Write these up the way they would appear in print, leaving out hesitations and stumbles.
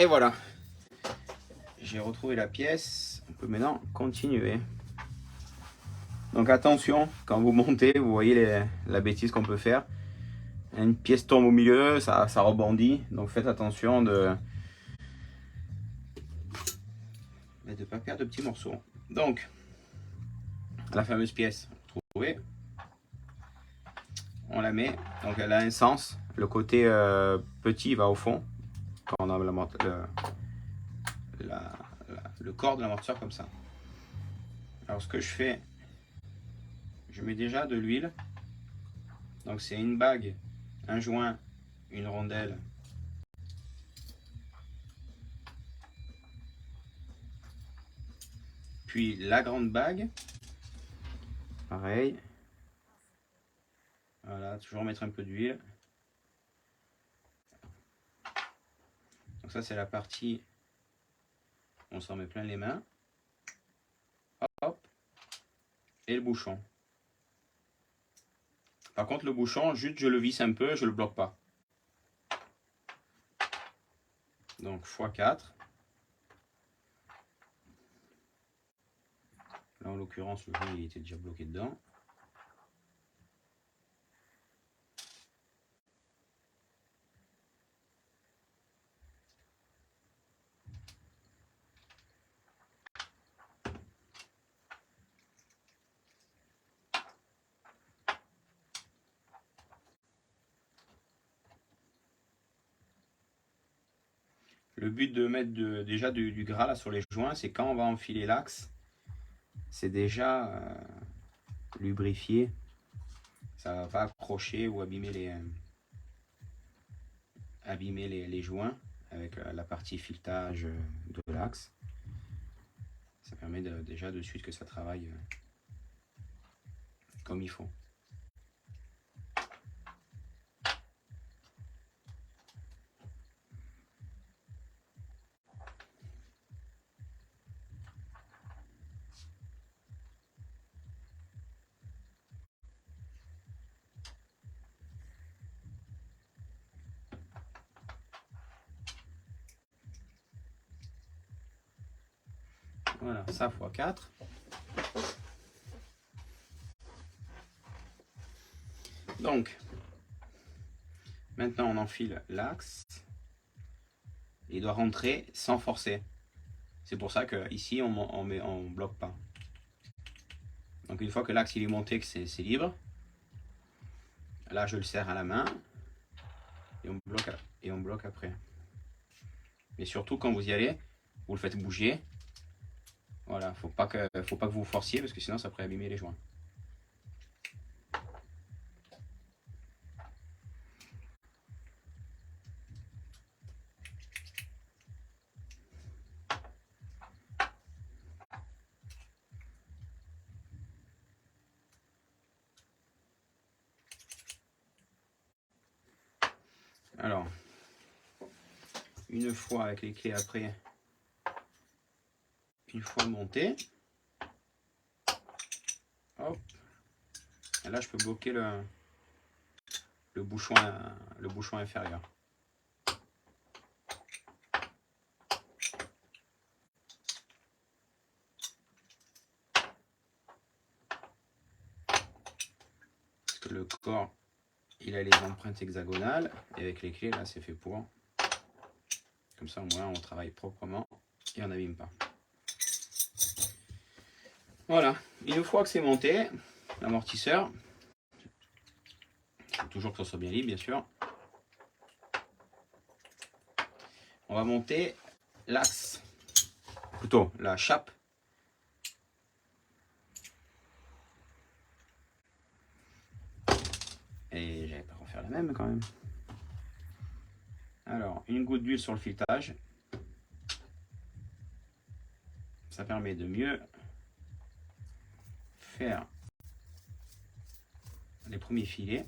Et voilà, j'ai retrouvé la pièce. On peut maintenant continuer. Donc attention, quand vous montez, vous voyez la bêtise qu'on peut faire. Une pièce tombe au milieu, ça rebondit. Donc faites attention de ne pas perdre de petits morceaux. Donc, la fameuse pièce trouvée, on la met. Donc elle a un sens. Le côté petit va au fond. Quand on a le corps de l'amortisseur comme ça. Alors ce que je fais, je mets déjà de l'huile. Donc c'est une bague, un joint, une rondelle. Puis la grande bague. Pareil. Voilà, toujours mettre un peu d'huile. Donc ça c'est la partie, on s'en met plein les mains. Hop. Et le bouchon. Par contre le bouchon, juste je le visse un peu, je le bloque pas. Donc x4. Là en l'occurrence le joint il était déjà bloqué dedans. Le but de mettre déjà du gras là sur les joints, c'est quand on va enfiler l'axe, c'est déjà lubrifié. Ça va pas accrocher ou abîmer les joints avec la partie filetage de l'axe. Ça permet déjà de suite que ça travaille comme il faut. Voilà, ça x4. Donc, maintenant on enfile l'axe. Il doit rentrer sans forcer. C'est pour ça qu'ici on bloque pas. Donc une fois que l'axe il est monté, que c'est libre, là je le serre à la main et on bloque après. Mais surtout quand vous y allez, vous le faites bouger. Voilà, faut pas que vous forciez parce que sinon ça pourrait abîmer les joints. Alors, une fois avec les clés après, une fois monté, hop, et là je peux bloquer le bouchon inférieur. Parce que le corps, il a les empreintes hexagonales, et avec les clés, là c'est fait pour. Comme ça au moins on travaille proprement et on n'abîme pas. Voilà, une fois que c'est monté, l'amortisseur, il faut toujours que ça soit bien libre bien sûr. On va monter l'axe, plutôt la chape. Et j'avais pas refaire la même quand même. Alors, une goutte d'huile sur le filetage. Ça permet de mieux faire les premiers filets.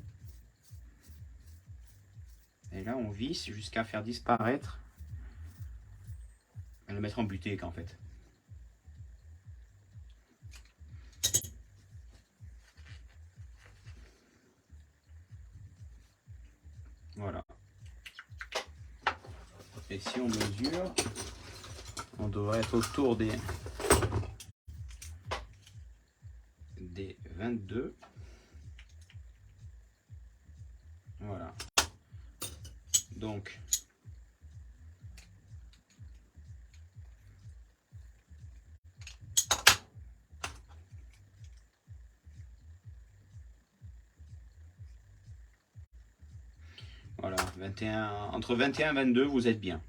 Et là, on visse jusqu'à faire disparaître, le mettre en butée en fait. Voilà. Et si on mesure, on devrait être autour des 22. Voilà. Donc, voilà, 21, entre 21 et 22, vous êtes bien.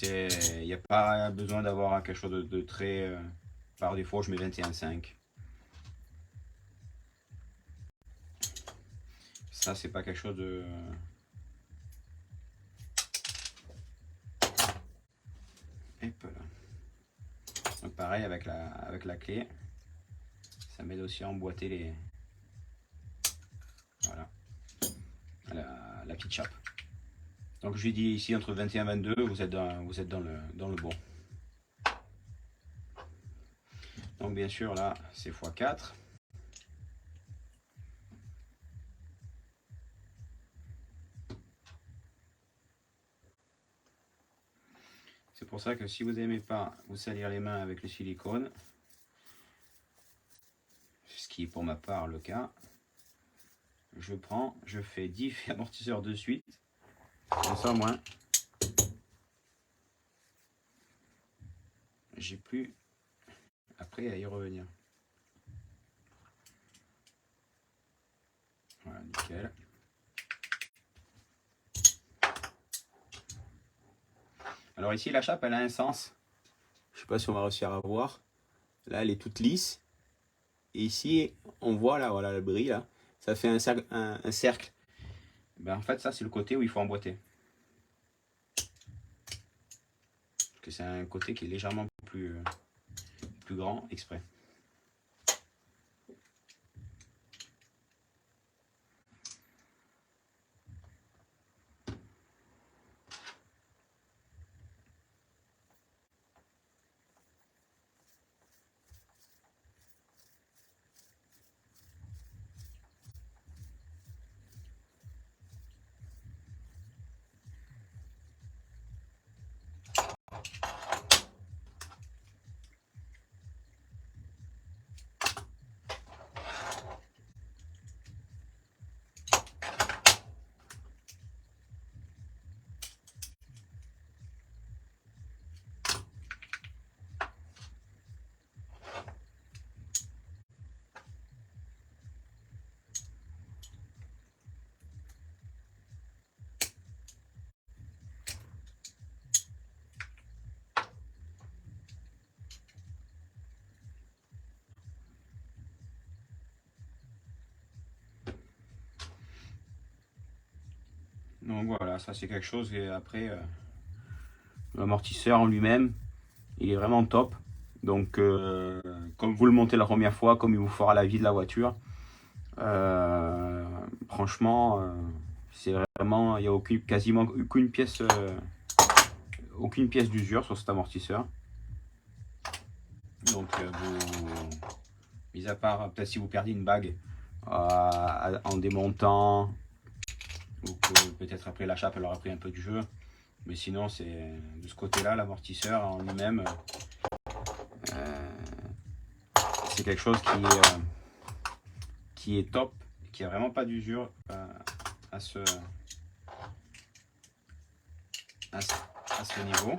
Il n'y a pas besoin d'avoir quelque chose de très... par défaut, je mets 21,5. Ça, c'est pas quelque chose de... Hop là. Donc pareil avec la clé, ça m'aide aussi à emboîter les... Voilà, la petite chape. Donc je lui dis ici entre 21 et 22, vous êtes dans le bon. Donc bien sûr là c'est x4. C'est pour ça que si vous n'aimez pas vous salir les mains avec le silicone, ce qui est pour ma part le cas, je fais 10 amortisseurs de suite, comme ça moins j'ai plus après à y revenir. Voilà, nickel. Alors ici la chape elle a un sens, je sais pas si on va réussir à voir, là elle est toute lisse, et ici on voit là, voilà le bris là, ça fait un cercle. Ben, en fait ça c'est le côté où il faut emboîter. Parce que c'est un côté qui est légèrement plus grand exprès. Donc voilà, ça c'est quelque chose, et après l'amortisseur en lui-même il est vraiment top. Donc comme vous le montez la première fois, comme il vous fera la vie de la voiture, franchement c'est vraiment, il n'y a quasiment aucune pièce d'usure sur cet amortisseur. Donc mis à part peut-être si vous perdez une bague en démontant, ou que peut-être après la chape elle aura pris un peu du jeu, mais sinon c'est de ce côté là l'amortisseur en lui-même c'est quelque chose qui est top, qui a vraiment pas d'usure à ce niveau.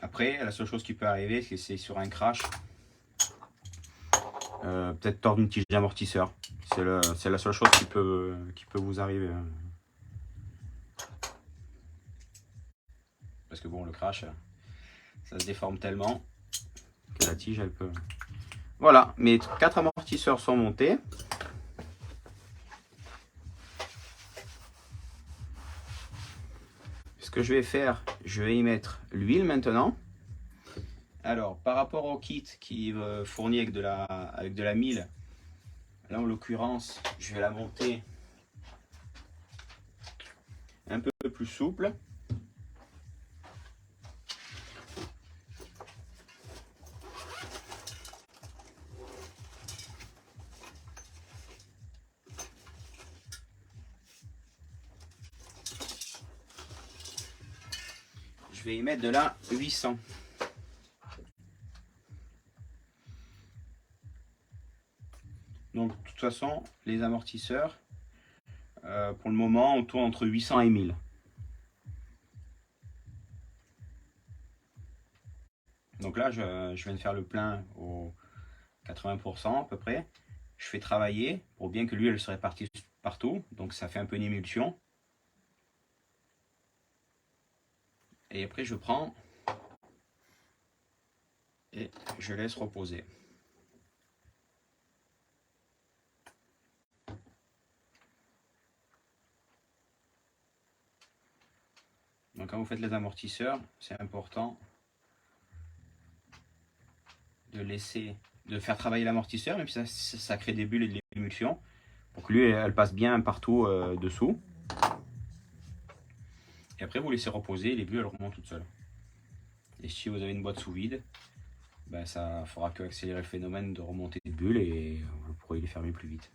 Après la seule chose qui peut arriver c'est sur un crash, peut-être tordre une tige d'amortisseur, c'est la seule chose qui peut vous arriver, parce que bon, le crash ça se déforme tellement que la tige elle peut... Voilà, mes 4 amortisseurs sont montés. Ce que je vais faire, je vais y mettre l'huile maintenant. Alors par rapport au kit qui est fourni avec de la mille, là en l'occurrence je vais la monter un peu plus souple. je vais y mettre de la 800. Donc de toute façon, les amortisseurs, pour le moment, on tourne entre 800 et 1000. Donc là, je viens de faire le plein au 80% à peu près. Je fais travailler pour bien que l'huile se répartisse partout. Donc ça fait un peu une émulsion. Et après, je prends et je laisse reposer. Donc quand vous faites les amortisseurs, c'est important de faire travailler l'amortisseur, même si ça crée des bulles et de l'émulsion, pour que l'huile elle passe bien partout dessous. Et après vous laissez reposer, les bulles elles remontent toutes seules. Et si vous avez une boîte sous vide, ben ça fera que accélérer le phénomène de remontée des bulles et vous pourrez les fermer plus vite.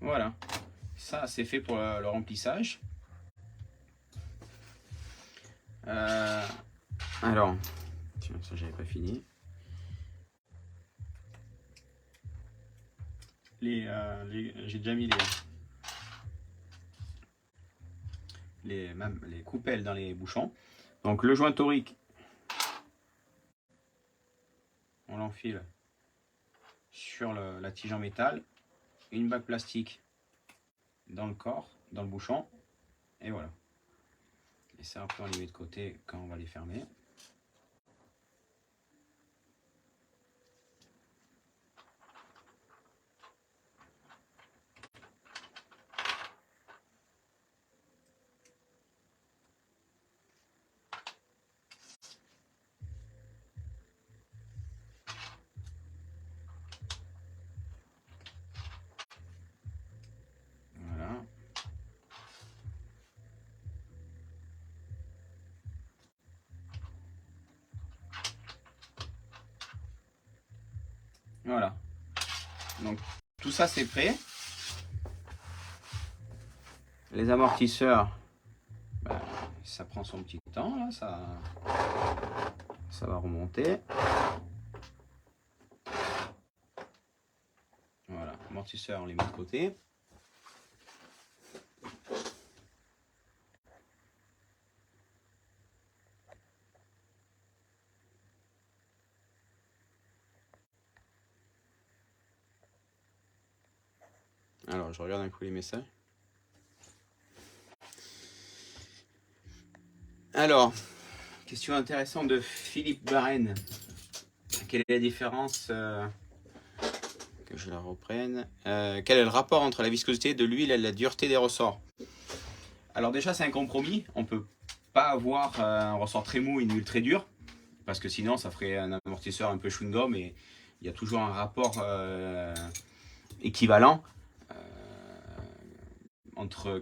Voilà, ça c'est fait pour le remplissage. Alors, tiens, ça j'avais pas fini. J'ai déjà mis les coupelles dans les bouchons. Donc le joint torique, on l'enfile sur la tige en métal, une bague plastique dans le corps, dans le bouchon, et voilà. Et ça, après, on les met de côté quand on va les fermer. Voilà. Voilà. Donc, tout ça, c'est prêt. Les amortisseurs, ben, ça prend son petit temps, là, ça va remonter. Voilà, amortisseur, on les met de côté. Alors, je regarde un coup les messages. Alors, question intéressante de Philippe Barren. Quelle est la différence que je la reprenne. Quel est le rapport entre la viscosité de l'huile et la dureté des ressorts? Alors déjà, c'est un compromis. On ne peut pas avoir un ressort très mou et une huile très dure, parce que sinon, ça ferait un amortisseur un peu chewing-gum, et il y a toujours un rapport équivalent entre...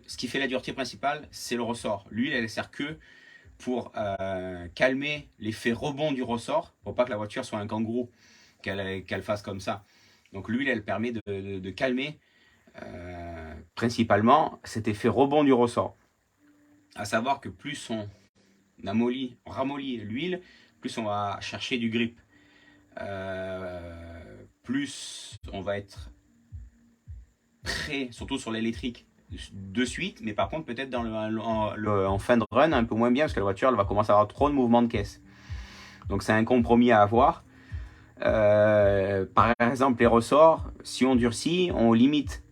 Ce qui fait la dureté principale, c'est le ressort. L'huile, elle sert que pour calmer l'effet rebond du ressort, pour pas que la voiture soit un kangourou, qu'elle fasse comme ça. Donc l'huile, elle permet de calmer principalement cet effet rebond du ressort. À savoir que plus on ramollit l'huile, plus on va chercher du grip. Plus on va être prêt, surtout sur l'électrique, de suite, mais par contre peut-être en fin de run un peu moins bien, parce que la voiture elle va commencer à avoir trop de mouvements de caisse. Donc c'est un compromis à avoir. Par exemple les ressorts, si on durcit, on limite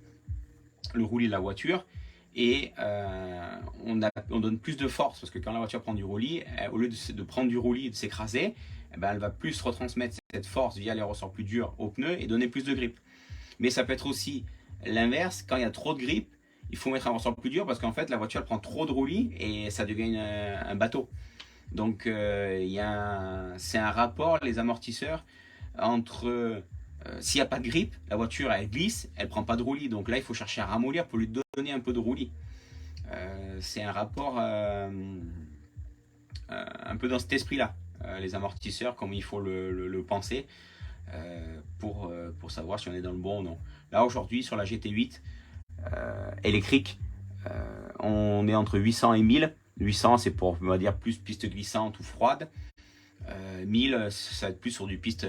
le roulis de la voiture, et on donne plus de force, parce que quand la voiture prend du roulis, au lieu de prendre du roulis et de s'écraser, elle va plus retransmettre cette force via les ressorts plus durs aux pneus et donner plus de grip. Mais ça peut être aussi l'inverse, quand il y a trop de grippe, il faut mettre un ressort plus dur parce qu'en fait la voiture elle prend trop de roulis et ça devient un bateau. Donc c'est un rapport, les amortisseurs, entre s'il n'y a pas de grippe, la voiture elle glisse, elle prend pas de roulis. Donc là il faut chercher à ramollir pour lui donner un peu de roulis. C'est un rapport un peu dans cet esprit-là. Les amortisseurs, comme il faut le penser pour savoir si on est dans le bon ou non. Là aujourd'hui sur la GT8 électrique, on est entre 800 et 1000. 800 c'est pour, on va dire, plus piste glissante ou froide. 1000 ça va être plus sur du piste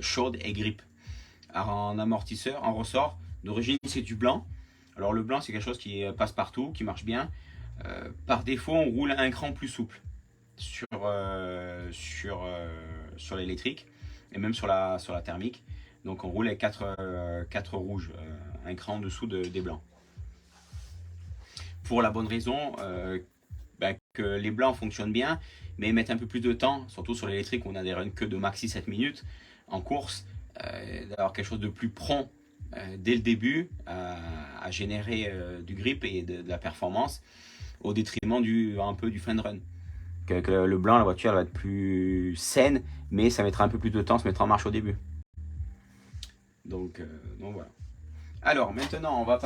chaude et grippe. Alors, en amortisseur, en ressort, d'origine c'est du blanc. Alors le blanc c'est quelque chose qui passe partout, qui marche bien. Par défaut on roule un cran plus souple sur l'électrique et même sur la thermique. Donc on roule avec 4 rouges, un cran en dessous des blancs. Pour la bonne raison que les blancs fonctionnent bien, mais mettent un peu plus de temps, surtout sur l'électrique où on a des runs que de maxi 7 minutes en course, d'avoir quelque chose de plus prompt dès le début à générer du grip et de la performance au détriment un peu du fin de run. Que le blanc, la voiture elle va être plus saine, mais ça mettra un peu plus de temps à se mettre en marche au début. Donc voilà. Alors maintenant on va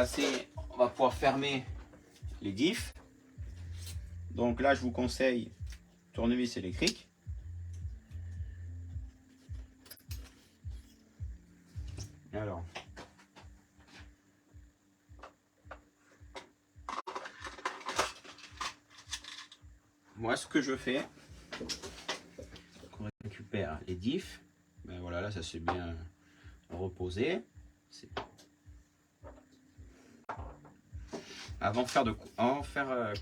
pouvoir fermer les diffs. Donc là je vous conseille tournevis électrique. Alors moi ce que je fais, on récupère les diffs. Ben voilà, là ça s'est bien reposé. Avant de faire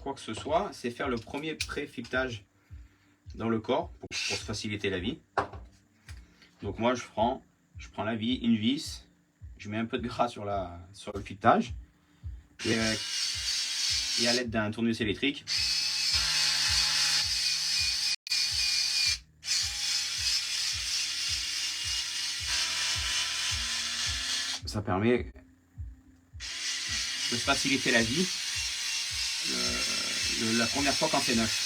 quoi que ce soit, c'est faire le premier pré-filetage dans le corps pour se faciliter la vie. Donc moi je prends une vis, je mets un peu de gras sur le filetage et à l'aide d'un tournevis électrique, ça permet de se faciliter la vie la première fois quand c'est neuf.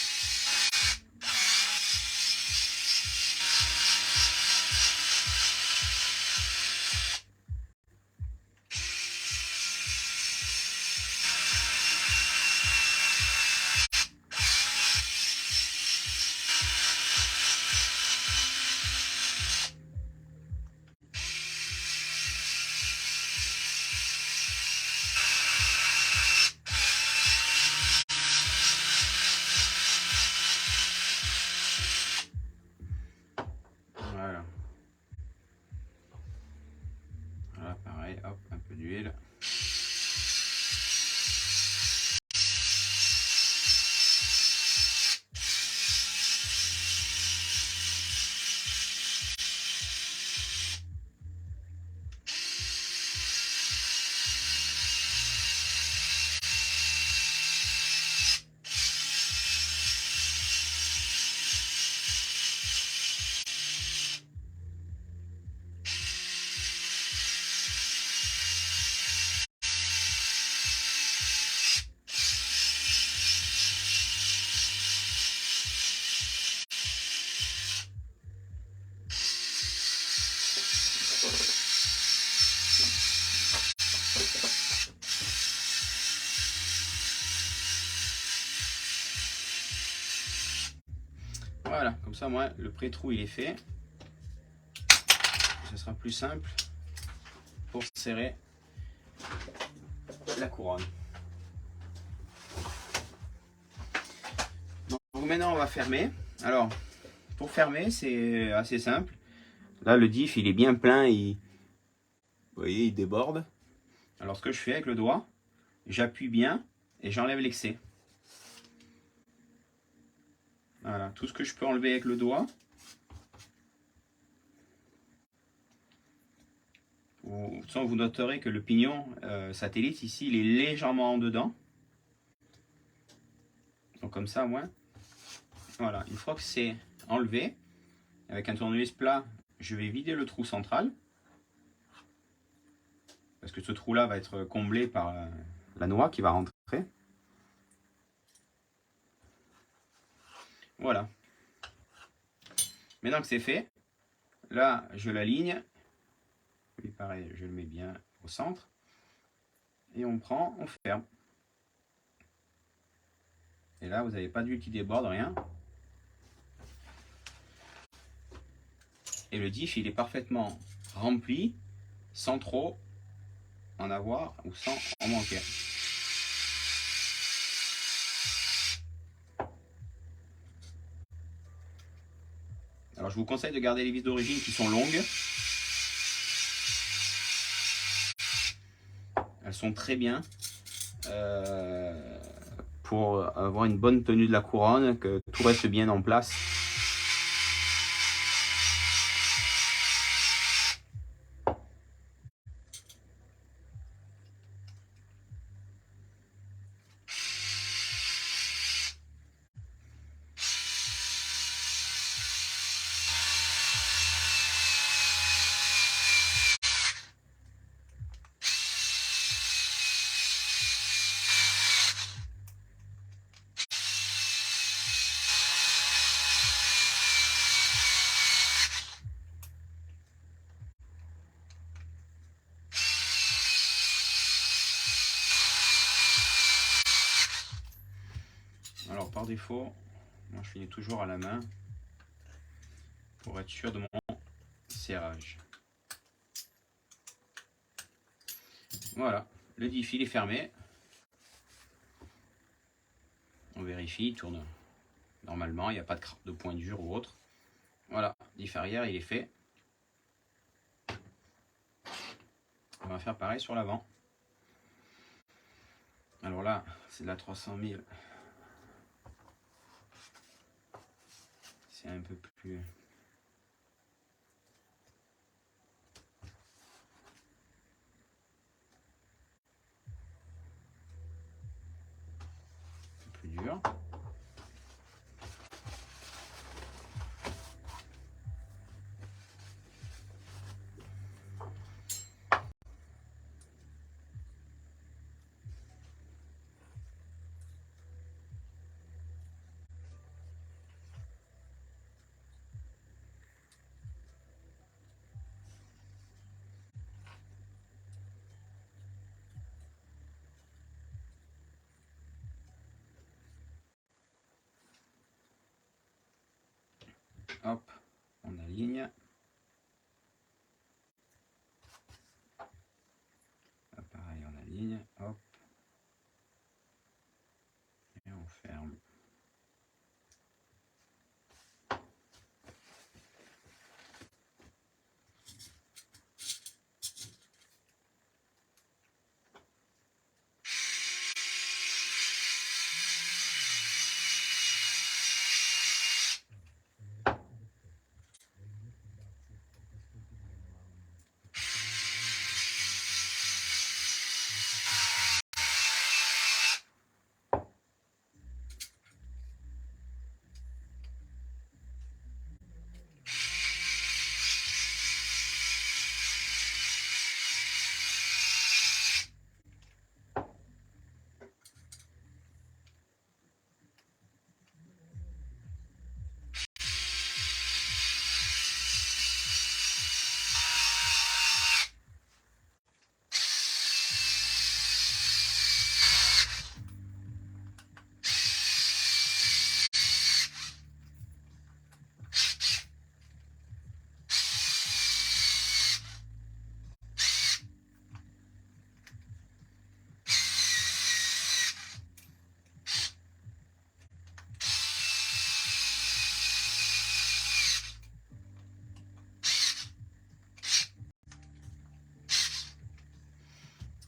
Voilà. Voilà, pareil, hop, un peu d'huile. Voilà, comme ça moi le pré-trou il est fait. Ce sera plus simple pour serrer la couronne. Donc maintenant on va fermer. Alors pour fermer c'est assez simple. Là le diff il est bien plein, vous voyez il déborde. Alors ce que je fais avec le doigt, j'appuie bien et j'enlève l'excès. Voilà, tout ce que je peux enlever avec le doigt. Vous noterez que le pignon satellite ici il est légèrement en dedans. Donc comme ça moi, voilà, une fois que c'est enlevé, avec un tournevis plat, je vais vider le trou central. Parce que ce trou-là va être comblé par la noix qui va rentrer. Voilà. Maintenant que c'est fait, là, je l'aligne. Lui, pareil, je le mets bien au centre. Et on prend, on ferme. Et là, vous n'avez pas d'huile qui déborde, rien. Et le diff, il est parfaitement rempli, sans trop en avoir ou sans en manquer. Alors, je vous conseille de garder les vis d'origine qui sont longues. Elles sont très bien pour avoir une bonne tenue de la couronne, que tout reste bien en place. Alors par défaut, moi je finis toujours à la main pour être sûr de mon serrage. Voilà, le diff il est fermé. On vérifie, il tourne normalement, il n'y a pas de point dur ou autre. Voilà, diff arrière il est fait. On va faire pareil sur l'avant. Alors là, c'est de la 300 000. C'est un peu plus... plus dur. Hop, on aligne. Là, pareil, on aligne. Hop. Et on ferme.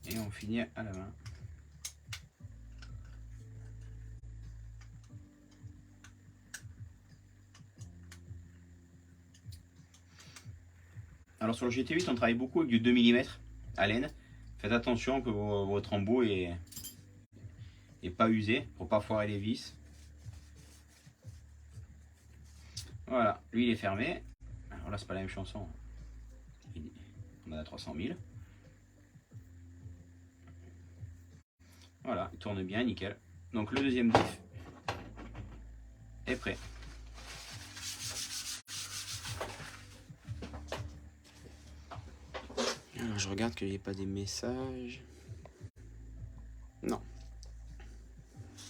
Et on finit à la main. Alors sur le GT8, on travaille beaucoup avec du 2 mm à laine. Faites attention que votre embout est pas usé pour pas foirer les vis. Voilà, lui il est fermé. Alors là c'est pas la même chanson. On a 300 000. Voilà, il tourne bien, nickel. Donc le deuxième diff est prêt. Alors, je regarde qu'il n'y ait pas des messages. Non.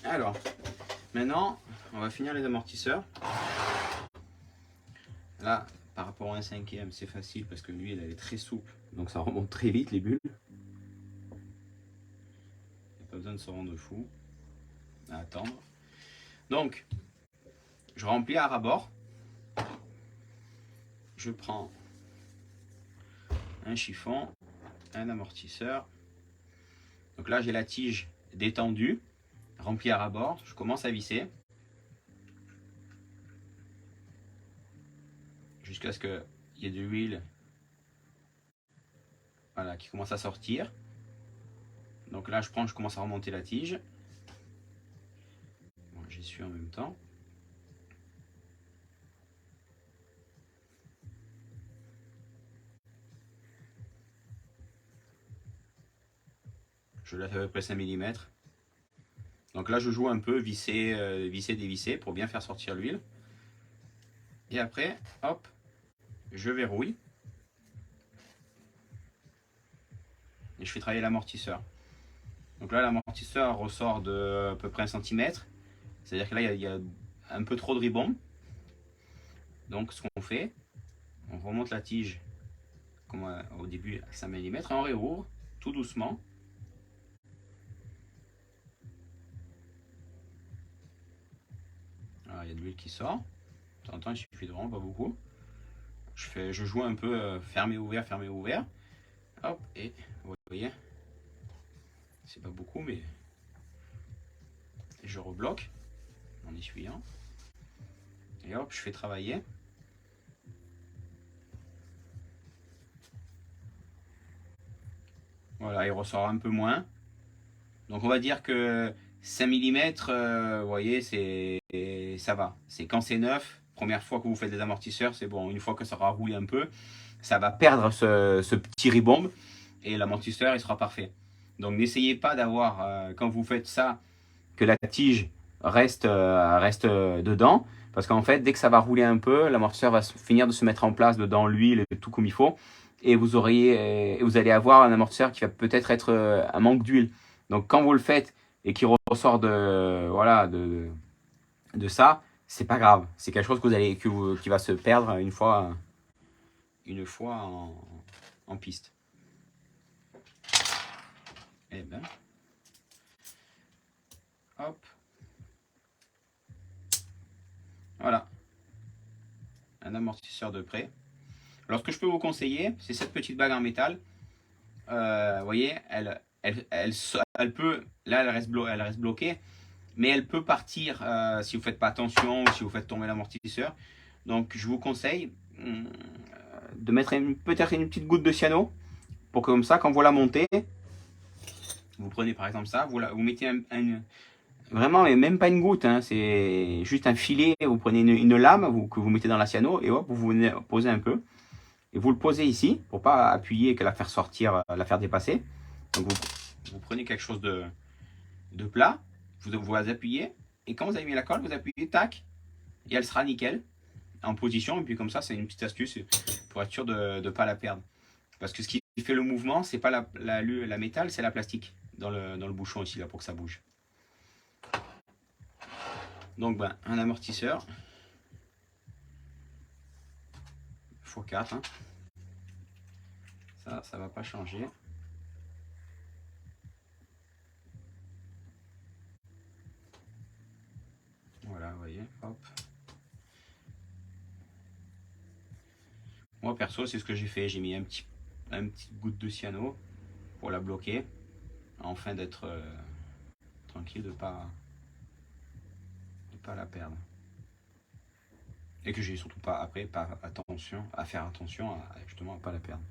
Alors, maintenant, on va finir les amortisseurs. Là, par rapport à un 5e, c'est facile parce que l'huile, elle est très souple. Donc ça remonte très vite, les bulles. Il n'y a pas besoin de se rendre fou à attendre. Donc, je remplis à ras-bord. Je prends un chiffon, un amortisseur. Donc là, j'ai la tige détendue, remplie à ras-bord. Je commence à visser. Jusqu'à ce qu'il y ait de l'huile, voilà, qui commence à sortir. Donc là, je commence à remonter la tige. Bon, j'essuie en même temps. Je la fais à peu près 5 mm. Donc là, je joue un peu, visser, dévisser pour bien faire sortir l'huile. Et après, hop, je verrouille. Et je fais travailler l'amortisseur. Donc là, l'amortisseur ressort de à peu près 1 cm. C'est-à-dire que là, il y a un peu trop de ribombe. Donc ce qu'on fait, on remonte la tige comme au début à 5 mm et on réouvre tout doucement. Alors, il y a de l'huile qui sort. De temps en temps, il suffit de vraiment pas beaucoup. Je joue un peu fermé ouvert, fermé ouvert. Hop, et vous voyez, c'est pas beaucoup, mais je rebloque en essuyant. Et hop, je fais travailler. Voilà, il ressort un peu moins. Donc on va dire que 5 mm, vous voyez, ça va. C'est quand c'est neuf, première fois que vous faites des amortisseurs, c'est bon. Une fois que ça aura rouillé un peu, ça va perdre ce petit ribombe et l'amortisseur, il sera parfait. Donc n'essayez pas d'avoir, quand vous faites ça, que la tige reste dedans. Parce qu'en fait, dès que ça va rouler un peu, l'amortisseur va finir de se mettre en place dedans l'huile et tout comme il faut. Et vous allez avoir un amortisseur qui va peut-être être un manque d'huile. Donc quand vous le faites et qu'il ressort voilà, de ça, c'est pas grave. C'est quelque chose qui va se perdre une fois en piste. Et ben, hop. Voilà. Un amortisseur de près. Alors ce que je peux vous conseiller, c'est cette petite bague en métal. Vous voyez, elle peut, là elle reste bloquée, mais elle peut partir si vous ne faites pas attention ou si vous faites tomber l'amortisseur. Donc je vous conseille de mettre peut-être une petite goutte de cyano pour que comme ça, quand vous la montez, vous prenez par exemple ça, vous mettez vraiment, mais même pas une goutte, hein, c'est juste un filet, vous prenez une lame que vous mettez dans la cyano et hop, vous venez poser un peu. Et vous le posez ici pour pas appuyer et que la faire sortir, la faire dépasser. Donc vous prenez quelque chose de plat, vous appuyez et quand vous avez mis la colle, vous appuyez tac et elle sera nickel en position. Et puis comme ça, c'est une petite astuce pour être sûr de ne pas la perdre. Parce que ce qui fait le mouvement, c'est pas la métal, c'est la plastique dans le bouchon ici là pour que ça bouge. Donc ben, un amortisseur x4. Hein. Ça va pas changer. Voilà, vous voyez, hop. Moi perso, c'est ce que j'ai fait. J'ai mis un petit goutte de cyano pour la bloquer, afin d'être tranquille, de pas la perdre. Et que j'ai surtout pas après pas attention à faire attention justement à pas la perdre.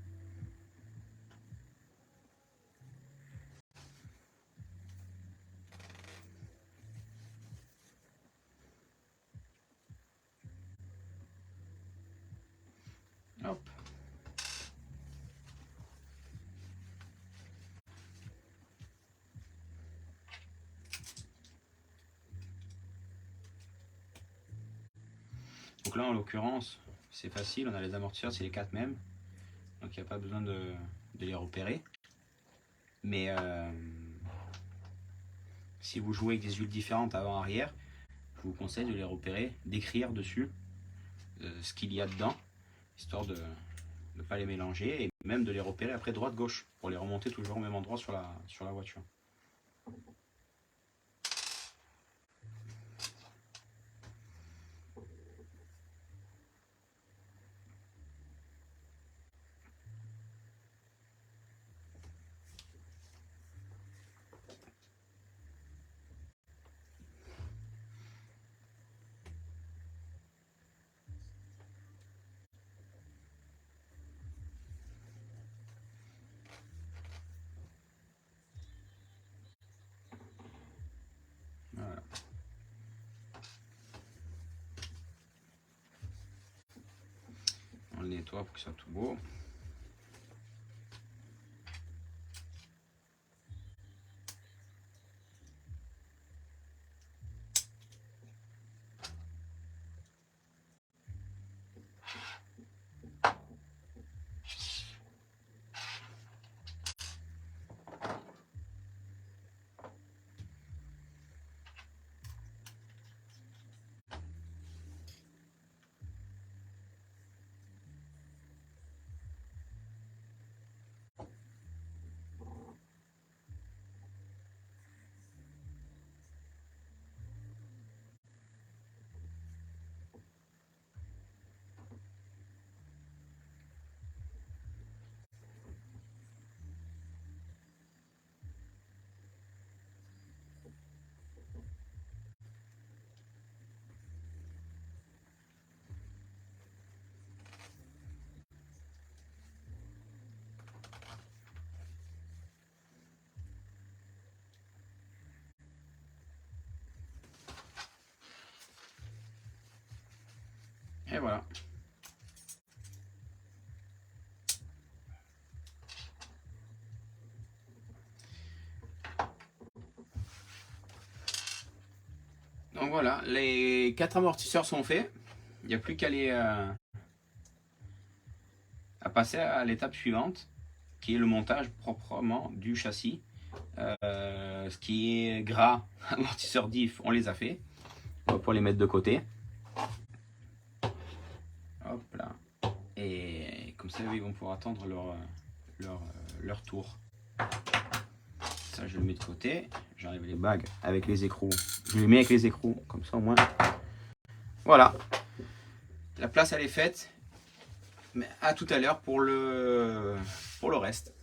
Hop. Donc là, en l'occurrence, c'est facile. On a les amortisseurs, c'est les 4 mêmes. Donc il n'y a pas besoin de les repérer. Mais si vous jouez avec des huiles différentes avant-arrière, je vous conseille de les repérer, d'écrire dessus ce qu'il y a dedans, histoire de ne pas les mélanger, et même de les repérer après droite-gauche, pour les remonter toujours au même endroit sur la voiture. Voilà. On le nettoie pour que ça soit tout beau. Et voilà. Donc voilà, les 4 amortisseurs sont faits. Il n'y a plus qu'à à passer à l'étape suivante, qui est le montage proprement du châssis. Ce qui est gras, amortisseur diff, on les a fait. On va pouvoir les mettre de côté. Hop là. Et comme ça, ils vont pouvoir attendre leur tour. Ça, je le mets de côté. J'enlève les bagues avec les écrous. Je les mets avec les écrous, comme ça au moins. Voilà. La place, elle est faite. Mais à tout à l'heure pour le reste.